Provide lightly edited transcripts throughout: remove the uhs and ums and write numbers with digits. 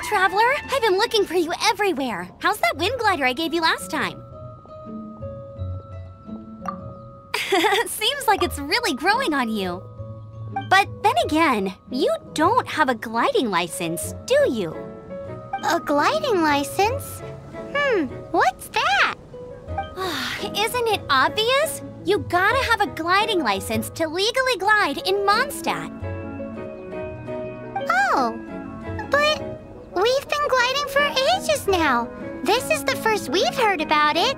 Traveler! I've been looking for you everywhere. How's that wind glider I gave you last time? Seems like it's really growing on you. But then again, you don't have a gliding license, do you? A gliding license? What's that? Isn't it obvious? You gotta have a gliding license to legally glide in Mondstadt. Oh, but we've been gliding for ages now. This is the first we've heard about it.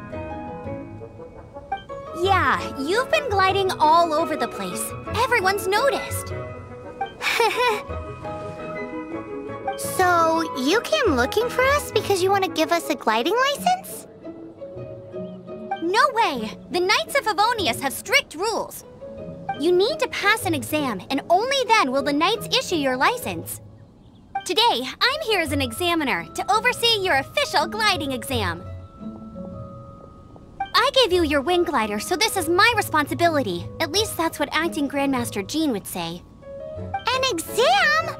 Yeah, you've been gliding all over the place. Everyone's noticed. So, you came looking for us because you want to give us a gliding license? No way! The Knights of Favonius have strict rules. You need to pass an exam, and only then will the Knights issue your license. Today, I'm here as an examiner to oversee your official gliding exam. I gave you your wing glider, so this is my responsibility. At least that's what Acting Grandmaster Jean would say. An exam?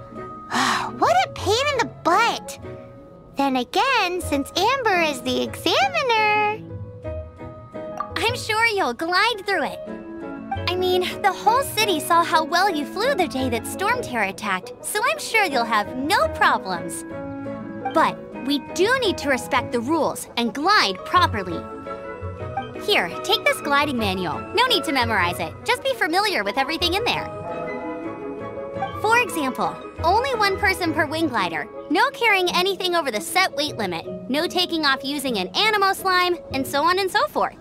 What a pain in the butt! Then again, since Amber is the examiner... I'm sure you'll glide through it. I mean, the whole city saw how well you flew the day that Storm Terror attacked, so I'm sure you'll have no problems. But we do need to respect the rules and glide properly. Here, take this gliding manual. No need to memorize it. Just be familiar with everything in there. For example, only one person per wing glider, no carrying anything over the set weight limit, no taking off using an animo slime, and so on and so forth.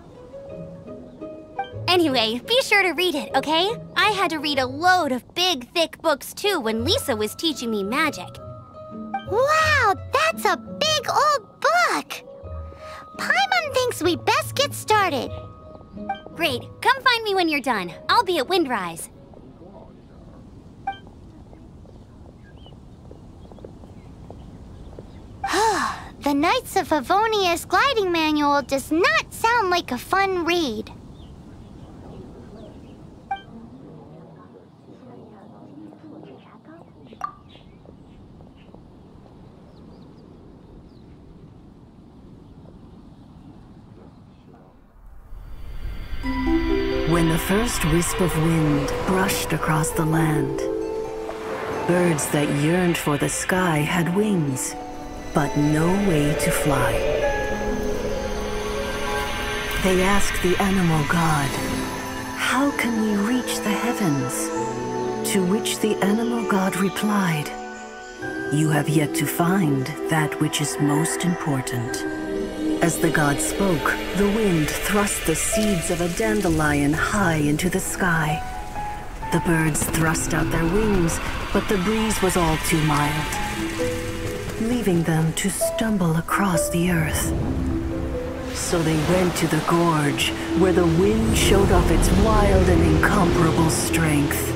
Anyway, be sure to read it, okay? I had to read a load of big, thick books too when Lisa was teaching me magic. Wow, that's a big old book! Paimon thinks we best get started. Great, come find me when you're done. I'll be at Windrise. The Knights of Favonius gliding manual does not sound like a fun read. When the first wisp of wind brushed across the land, birds that yearned for the sky had wings, but no way to fly. They asked the animal god, "How can we reach the heavens?" To which the animal god replied, "You have yet to find that which is most important." As the god spoke, the wind thrust the seeds of a dandelion high into the sky. The birds thrust out their wings, but the breeze was all too mild, leaving them to stumble across the earth. So they went to the gorge, where the wind showed off its wild and incomparable strength.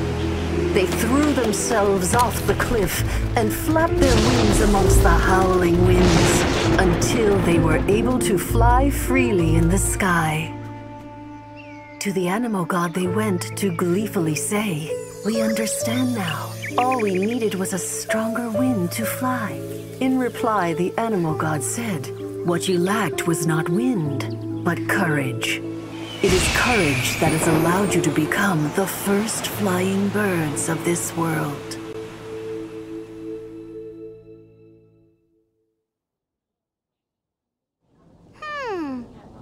They threw themselves off the cliff and flapped their wings amongst the howling winds until they were able to fly freely in the sky. To the animal god they went to gleefully say, "We understand now. All we needed was a stronger wind to fly." In reply, the animal god said, "What you lacked was not wind, but courage. It is courage that has allowed you to become the first flying birds of this world."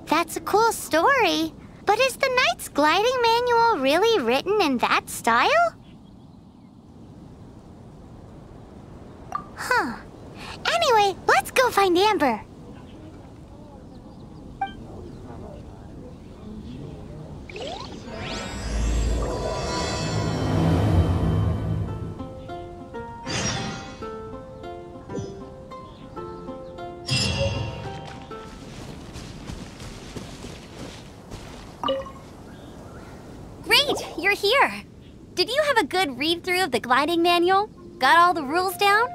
That's a cool story. But is the Knight's gliding manual really written in that style? Anyway, let's go find Amber. Great, you're here. Did you have a good read-through of the gliding manual? Got all the rules down?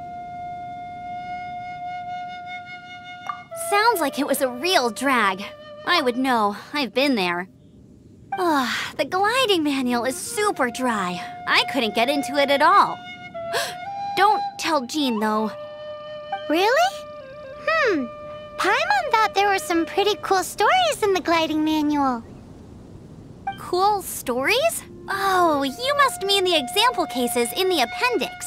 Sounds like it was a real drag. I would know. I've been there. The gliding manual is super dry. I couldn't get into it at all. Don't tell Jean, though. Really? Paimon thought there were some pretty cool stories in the gliding manual. Cool stories? Oh, you must mean the example cases in the appendix.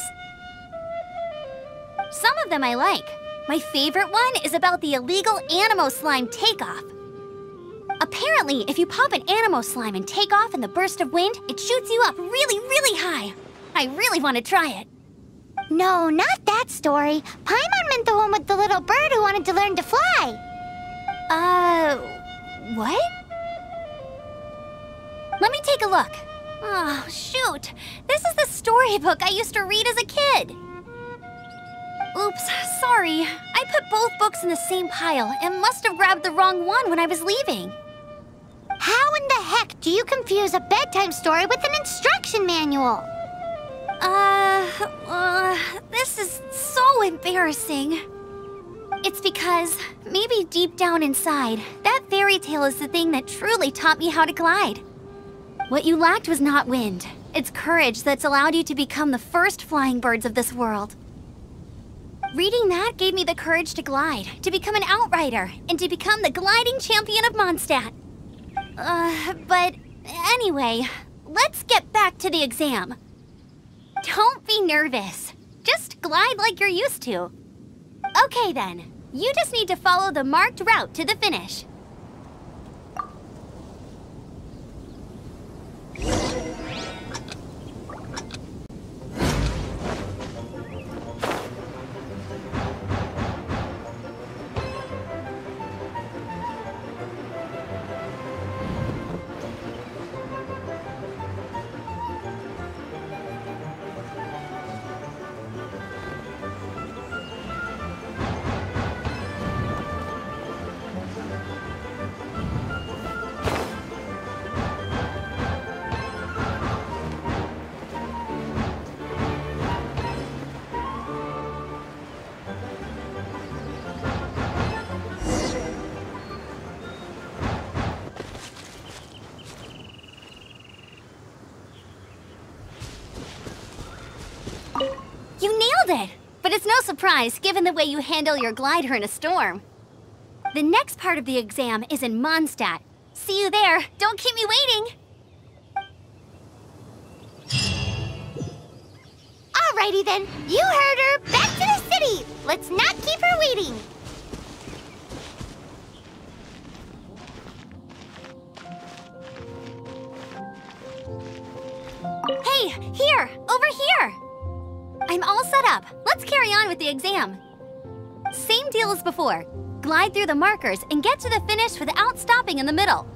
Some of them I like. My favorite one is about the illegal Animo slime takeoff. Apparently, if you pop an Animo slime and take off in the burst of wind, it shoots you up really, really high. I really want to try it. No, not that story. Paimon meant the one with the little bird who wanted to learn to fly. What? Let me take a look. Oh, shoot. This is the storybook I used to read as a kid. Oops, sorry. I put both books in the same pile and must have grabbed the wrong one when I was leaving. How in the heck do you confuse a bedtime story with an instruction manual? This is so embarrassing. It's because, maybe deep down inside, that fairy tale is the thing that truly taught me how to glide. What you lacked was not wind. It's courage that's allowed you to become the first flying birds of this world. Reading that gave me the courage to glide, to become an outrider, and to become the gliding champion of Mondstadt. But anyway, let's get back to the exam. Don't be nervous. Just glide like you're used to. Okay then, you just need to follow the marked route to the finish. You nailed it! But it's no surprise, given the way you handle your glider in a storm. The next part of the exam is in Mondstadt. See you there. Don't keep me waiting! Alrighty then, you heard her. Back to the city! Let's not keep her waiting. Hey, here! Over here! I'm all set up. Let's carry on with the exam. Same deal as before. Glide through the markers and get to the finish without stopping in the middle.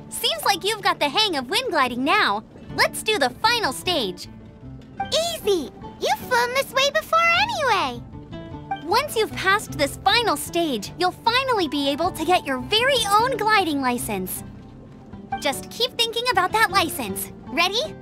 Seems like you've got the hang of wind gliding now. Let's do the final stage. Easy! You've flown this way before anyway! Once you've passed this final stage, you'll finally be able to get your very own gliding license. Just keep thinking about that license. Ready?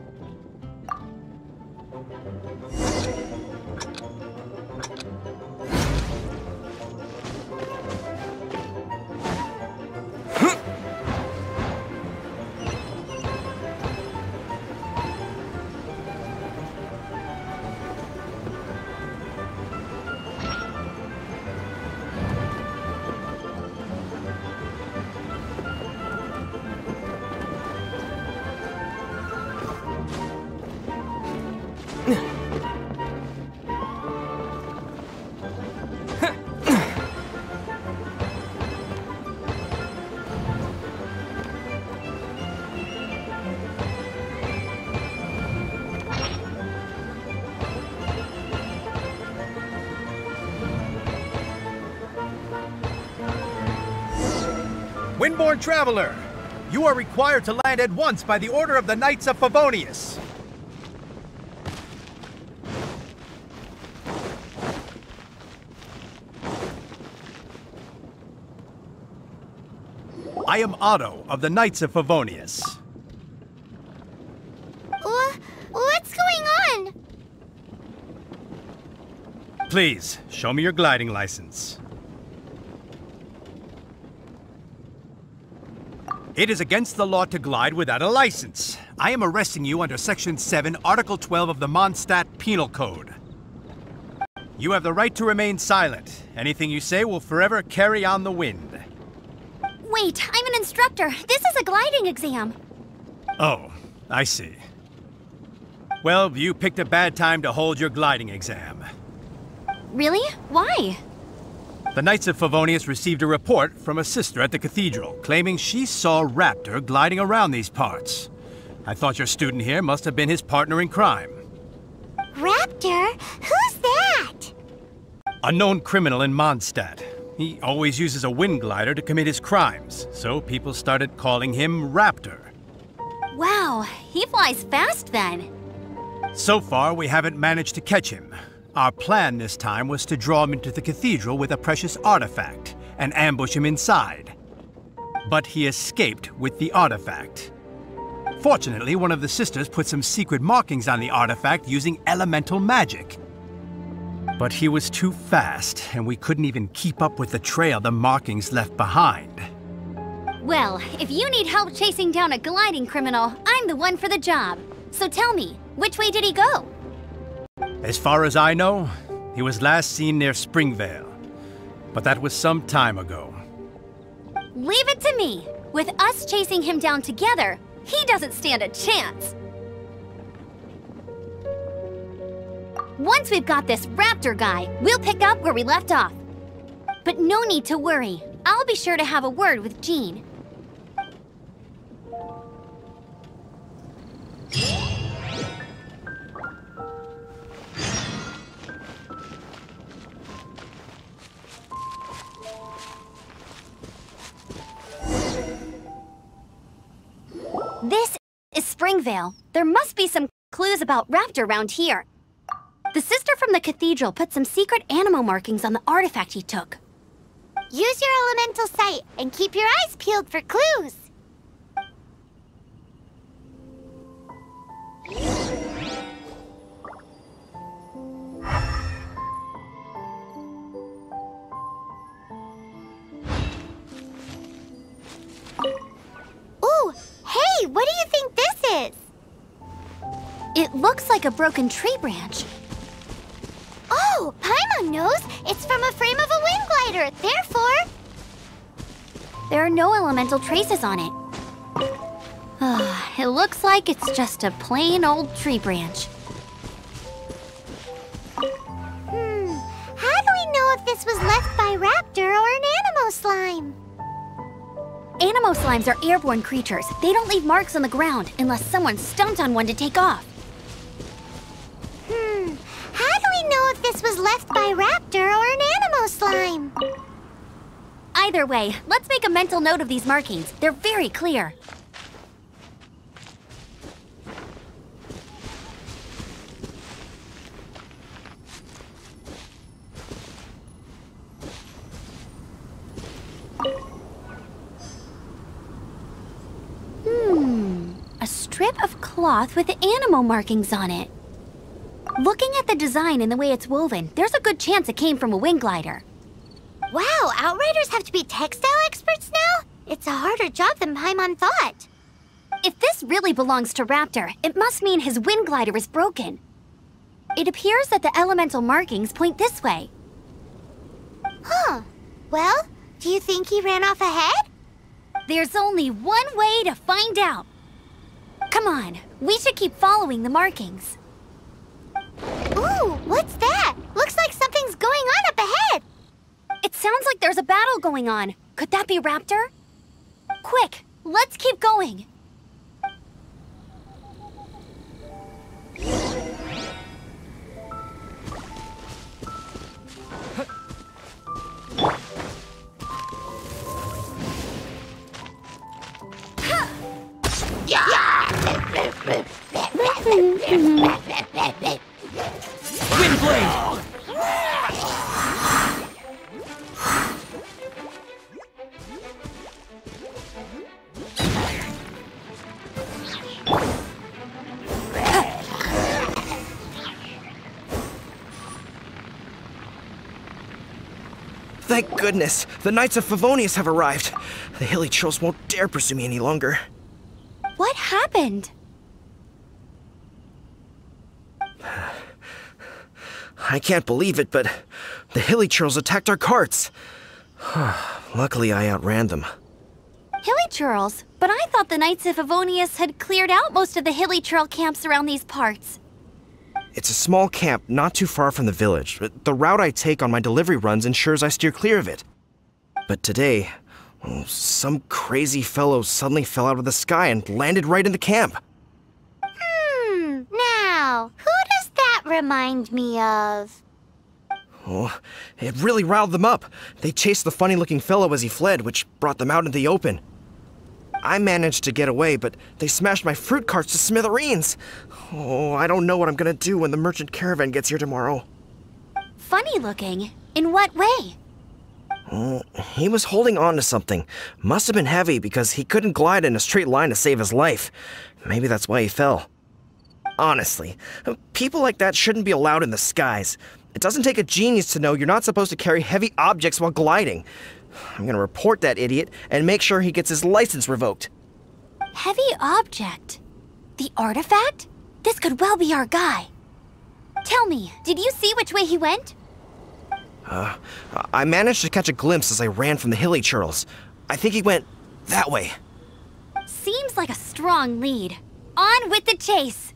Windborne Traveler, you are required to land at once by the order of the Knights of Favonius. I am Otto of the Knights of Favonius. What's going on? Please, show me your gliding license. It is against the law to glide without a license. I am arresting you under Section 7, Article 12 of the Mondstadt Penal Code. You have the right to remain silent. Anything you say will forever carry on the wind. Wait, I'm an instructor. This is a gliding exam. Oh, I see. Well, you picked a bad time to hold your gliding exam. Really? Why? The Knights of Favonius received a report from a sister at the cathedral claiming she saw Raptor gliding around these parts. I thought your student here must have been his partner in crime. Raptor? Who's that? A known criminal in Mondstadt. He always uses a wind glider to commit his crimes, so people started calling him Raptor. Wow, he flies fast then. So far, we haven't managed to catch him. Our plan this time was to draw him into the cathedral with a precious artifact and ambush him inside. But he escaped with the artifact. Fortunately, one of the sisters put some secret markings on the artifact using elemental magic. But he was too fast, and we couldn't even keep up with the trail the markings left behind. Well, if you need help chasing down a gliding criminal, I'm the one for the job. So tell me, which way did he go? As far as I know, he was last seen near Springvale. But that was some time ago. Leave it to me. With us chasing him down together, he doesn't stand a chance. Once we've got this Raptor guy, we'll pick up where we left off. But no need to worry. I'll be sure to have a word with Jean. This is Springvale. There must be some clues about Raptor around here. The sister from the cathedral put some secret animal markings on the artifact he took. Use your elemental sight and keep your eyes peeled for clues. Ooh, hey, what do you think this is? It looks like a broken tree branch. Oh, Paimon knows. It's from a frame of a wind glider. Therefore, There are no elemental traces on it. It looks like it's just a plain old tree branch. How do we know if this was left by Raptor or an Animo slime? Animo slimes are airborne creatures. They don't leave marks on the ground unless someone stomped on one to take off. How do we know if this was left by Raptor or an Animo slime? Either way, let's make a mental note of these markings. They're very clear. A strip of cloth with animal markings on it. Looking at the design and the way it's woven, there's a good chance it came from a wind glider. Wow, Outriders have to be textile experts now? It's a harder job than Paimon thought. If this really belongs to Raptor, it must mean his wind glider is broken. It appears that the elemental markings point this way. Huh. Well, do you think he ran off ahead? There's only one way to find out. Come on, we should keep following the markings. Ooh, what's that? Looks like something's going on up ahead. It sounds like there's a battle going on. Could that be Raptor? Quick, let's keep going. Windblade! Thank goodness! The Knights of Favonius have arrived! The hilly trolls won't dare pursue me any longer. What happened? I can't believe it, but the hilly trolls attacked our carts. Luckily, I outran them. Hilly Churls? But I thought the Knights of Favonius had cleared out most of the Hilly Churl camps around these parts. It's a small camp not too far from the village, but the route I take on my delivery runs ensures I steer clear of it. But today, some crazy fellow suddenly fell out of the sky and landed right in the camp. Now, who does that remind me of? Oh, it really riled them up. They chased the funny-looking fellow as he fled, which brought them out into the open. I managed to get away, but they smashed my fruit carts to smithereens. Oh, I don't know what I'm gonna do when the merchant caravan gets here tomorrow. Funny looking? In what way? He was holding on to something. Must have been heavy because he couldn't glide in a straight line to save his life. Maybe that's why he fell. Honestly, people like that shouldn't be allowed in the skies. It doesn't take a genius to know you're not supposed to carry heavy objects while gliding. I'm gonna report that idiot and make sure he gets his license revoked. Heavy object? The artifact? This could well be our guy. Tell me, did you see which way he went? I managed to catch a glimpse as I ran from the hilly churls. I think he went that way. Seems like a strong lead. On with the chase!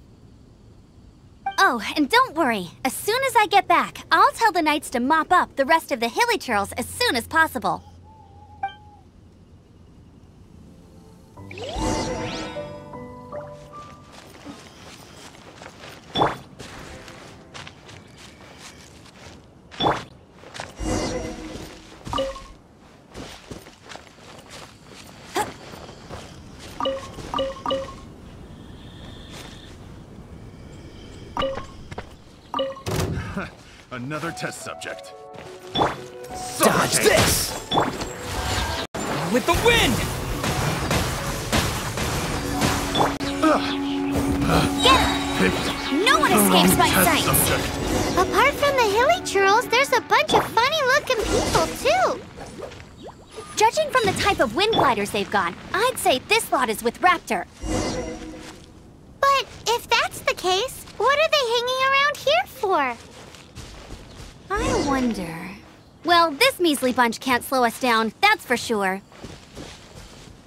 Oh, and don't worry. As soon as I get back, I'll tell the Knights to mop up the rest of the Hilly Churls as soon as possible. Another test subject. Dodge this! With the wind! Get him! No one escapes my sight! Apart from the hilly churls, there's a bunch of funny-looking people, too. Judging from the type of wind gliders they've got, I'd say this lot is with Raptor. But if that's the case, what are they hanging around here for? I wonder... Well, this measly bunch can't slow us down, that's for sure.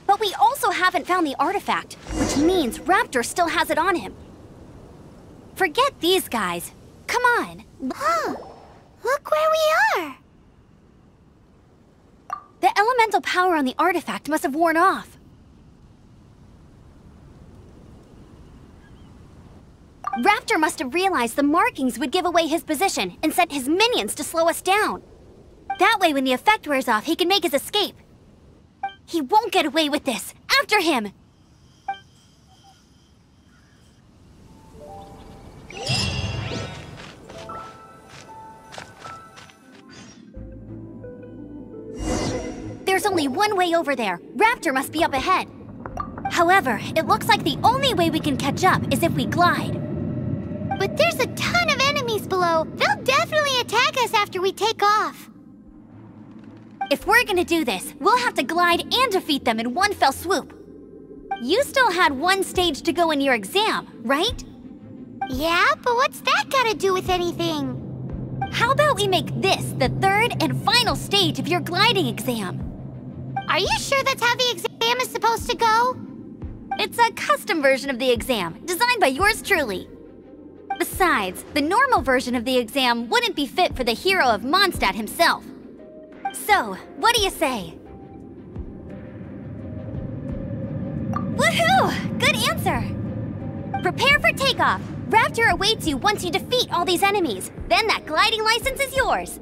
But we also haven't found the artifact, which means Raptor still has it on him. Forget these guys. Come on. Huh. Look where we are. The elemental power on the artifact must have worn off. Raptor must have realized the markings would give away his position and sent his minions to slow us down. That way, when the effect wears off, he can make his escape. He won't get away with this. After him! There's only one way over there. Raptor must be up ahead. However, it looks like the only way we can catch up is if we glide. But there's a ton of enemies below. They'll definitely attack us after we take off. If we're gonna do this, we'll have to glide and defeat them in one fell swoop. You still had one stage to go in your exam, right? Yeah, but what's that got to do with anything? How about we make this the third and final stage of your gliding exam? Are you sure that's how the exam is supposed to go? It's a custom version of the exam, designed by yours truly. Besides, the normal version of the exam wouldn't be fit for the hero of Mondstadt himself. So, what do you say? Woohoo! Good answer! Prepare for takeoff. Raptor awaits you once you defeat all these enemies. Then that gliding license is yours.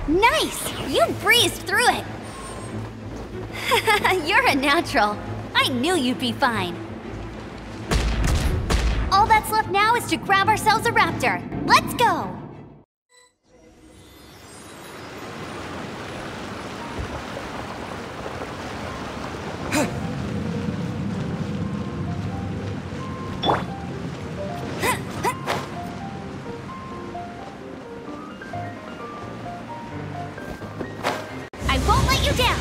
Nice! You breezed through it! You're a natural. I knew you'd be fine. All that's left now is to grab ourselves a raptor. Let's go! I won't let you down!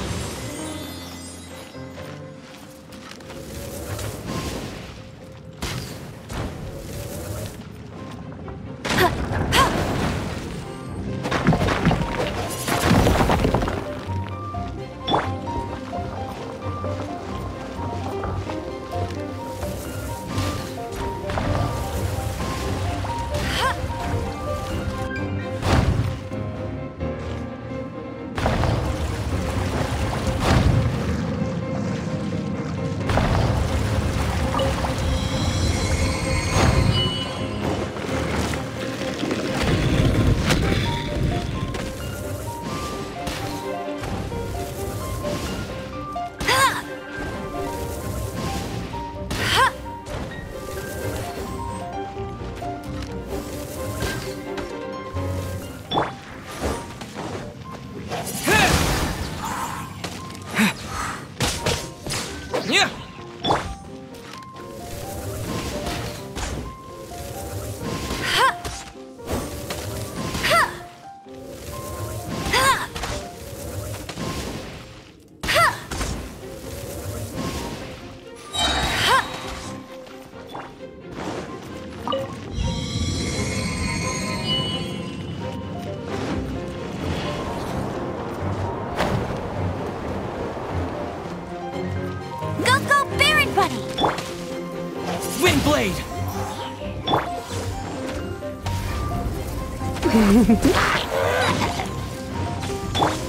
Blade!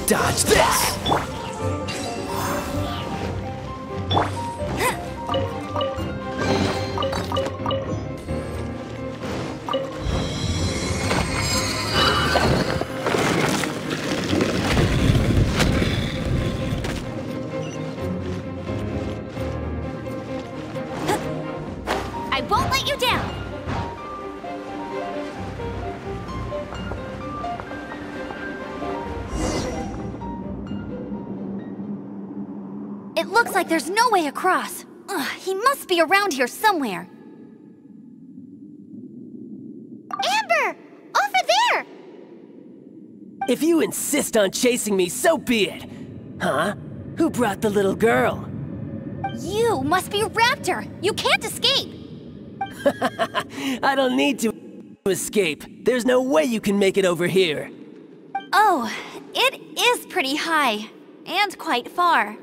Dodge this! I won't let you down! It looks like there's no way across. Ugh, he must be around here somewhere. Amber! Over there! If you insist on chasing me, so be it. Huh? Who brought the little girl? You must be a raptor! You can't escape! I don't need to escape. There's no way you can make it over here. Oh, it is pretty high. And quite far.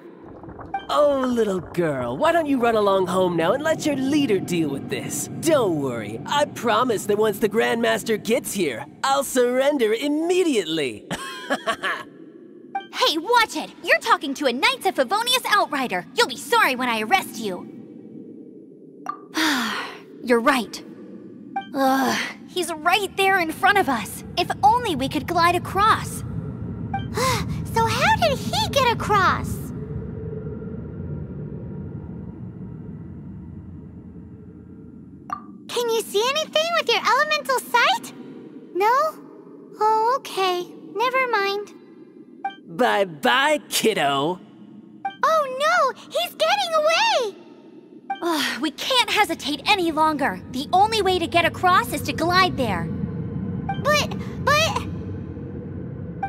Oh, little girl, why don't you run along home now and let your leader deal with this? Don't worry, I promise that once the Grandmaster gets here, I'll surrender immediately. Hey, watch it! You're talking to a Knights of Favonius outrider. You'll be sorry when I arrest you. You're right. Ugh, he's right there in front of us. If only we could glide across. So how did he get across? Can you see anything with your elemental sight? No? Oh, okay. Never mind. Bye-bye, kiddo. Oh no! He's getting away! Ugh, we can't hesitate any longer. The only way to get across is to glide there. But...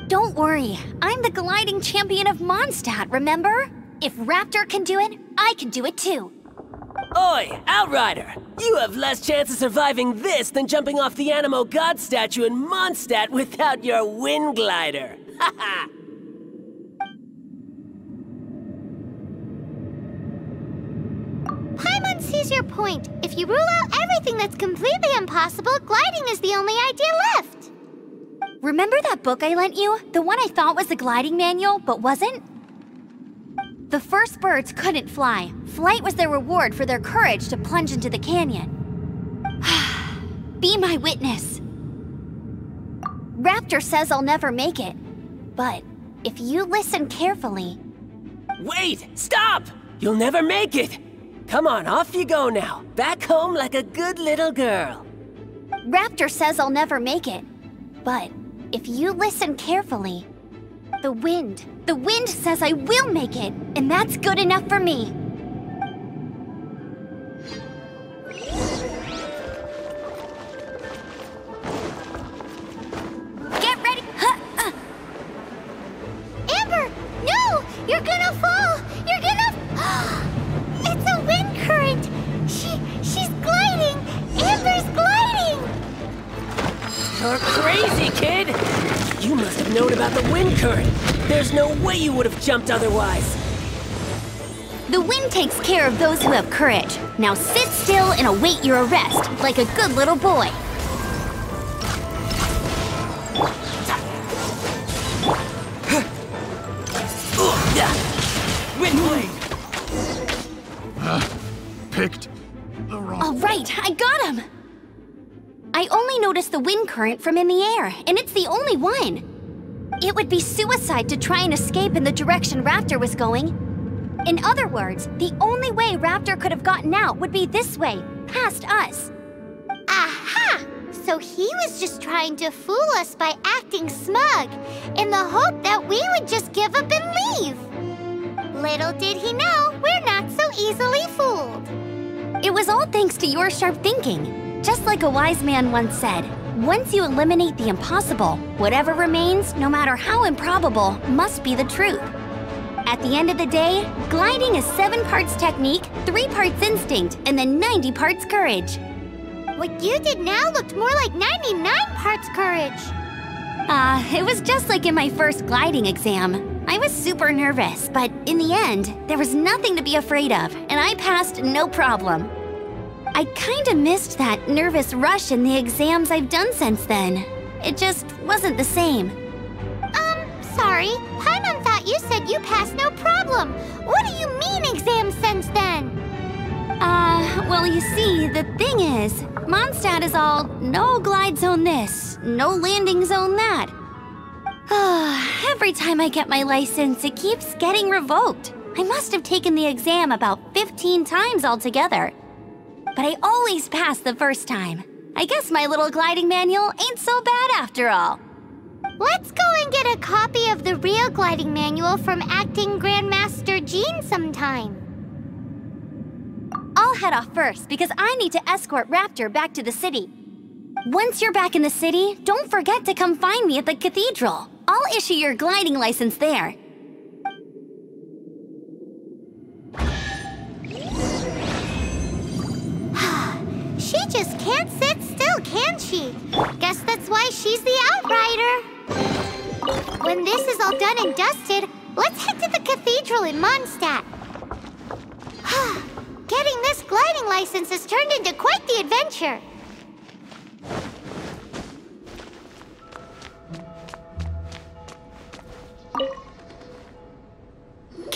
Don't worry. I'm the gliding champion of Mondstadt, remember? If Raptor can do it, I can do it too. Oi, Outrider! You have less chance of surviving this than jumping off the Animo God statue in Mondstadt without your wind glider. Haha! Paimon sees your point. If you rule out everything that's completely impossible, gliding is the only idea left. Remember that book I lent you? The one I thought was the gliding manual, but wasn't? The first birds couldn't fly. Flight was their reward for their courage to plunge into the canyon. Be my witness. Raptor says I'll never make it. But if you listen carefully... Wait! Stop! You'll never make it! Come on, off you go now. Back home like a good little girl. Raptor says I'll never make it. But if you listen carefully... The wind says I will make it, and that's good enough for me. Get ready! Amber! No! You're gonna fall! You're gonna... It's a wind current! She's gliding! Amber's gliding! You're crazy, kid! You must have known about the wind current. There's no way you would have jumped otherwise. The wind takes care of those who have courage. Now sit still and await your arrest, like a good little boy. Wind blade! Picked the wrong... All right, I got him! I only noticed the wind current from in the air, and it's the only one. It would be suicide to try and escape in the direction Raptor was going. In other words, the only way Raptor could have gotten out would be this way, past us. Aha! So he was just trying to fool us by acting smug, in the hope that we would just give up and leave. Little did he know, we're not so easily fooled. It was all thanks to your sharp thinking. Just like a wise man once said, once you eliminate the impossible, whatever remains, no matter how improbable, must be the truth. At the end of the day, gliding is 7 parts technique, 3 parts instinct, and then 90 parts courage. What you did now looked more like 99 parts courage. It was just like in my first gliding exam. I was super nervous, but in the end, there was nothing to be afraid of, and I passed no problem. I kinda missed that nervous rush in the exams I've done since then. It just wasn't the same. Sorry. Paimon thought you said you passed no problem. What do you mean exams since then? Well, you see, the thing is, Mondstadt is all no glide zone this, no landing zone that. Every time I get my license, it keeps getting revoked. I must have taken the exam about 15 times altogether. But I always pass the first time. I guess my little gliding manual ain't so bad after all. Let's go and get a copy of the real gliding manual from Acting Grandmaster Jean sometime. I'll head off first because I need to escort Raptor back to the city. Once you're back in the city, don't forget to come find me at the cathedral. I'll issue your gliding license there. She just can't sit still, can she? Guess that's why she's the outrider. When this is all done and dusted, let's head to the cathedral in Mondstadt. Getting this gliding license has turned into quite the adventure.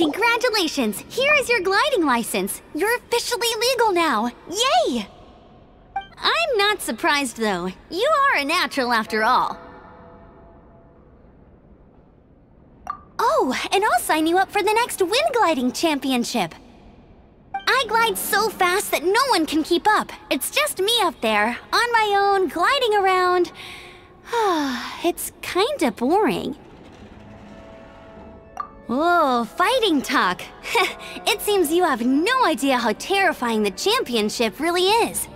Congratulations! Here is your gliding license. You're officially legal now. Yay! I'm not surprised, though. You are a natural after all. Oh, and I'll sign you up for the next wind gliding championship. I glide so fast that no one can keep up. It's just me up there, on my own, gliding around. It's kinda boring. Whoa, fighting talk. It seems you have no idea how terrifying the championship really is.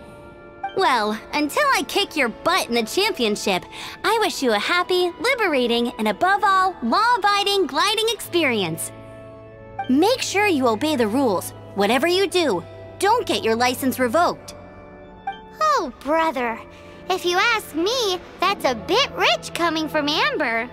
Well, until I kick your butt in the championship, I wish you a happy, liberating, and above all, law-abiding gliding experience. Make sure you obey the rules. Whatever you do, don't get your license revoked. Oh, brother. If you ask me, that's a bit rich coming from Amber.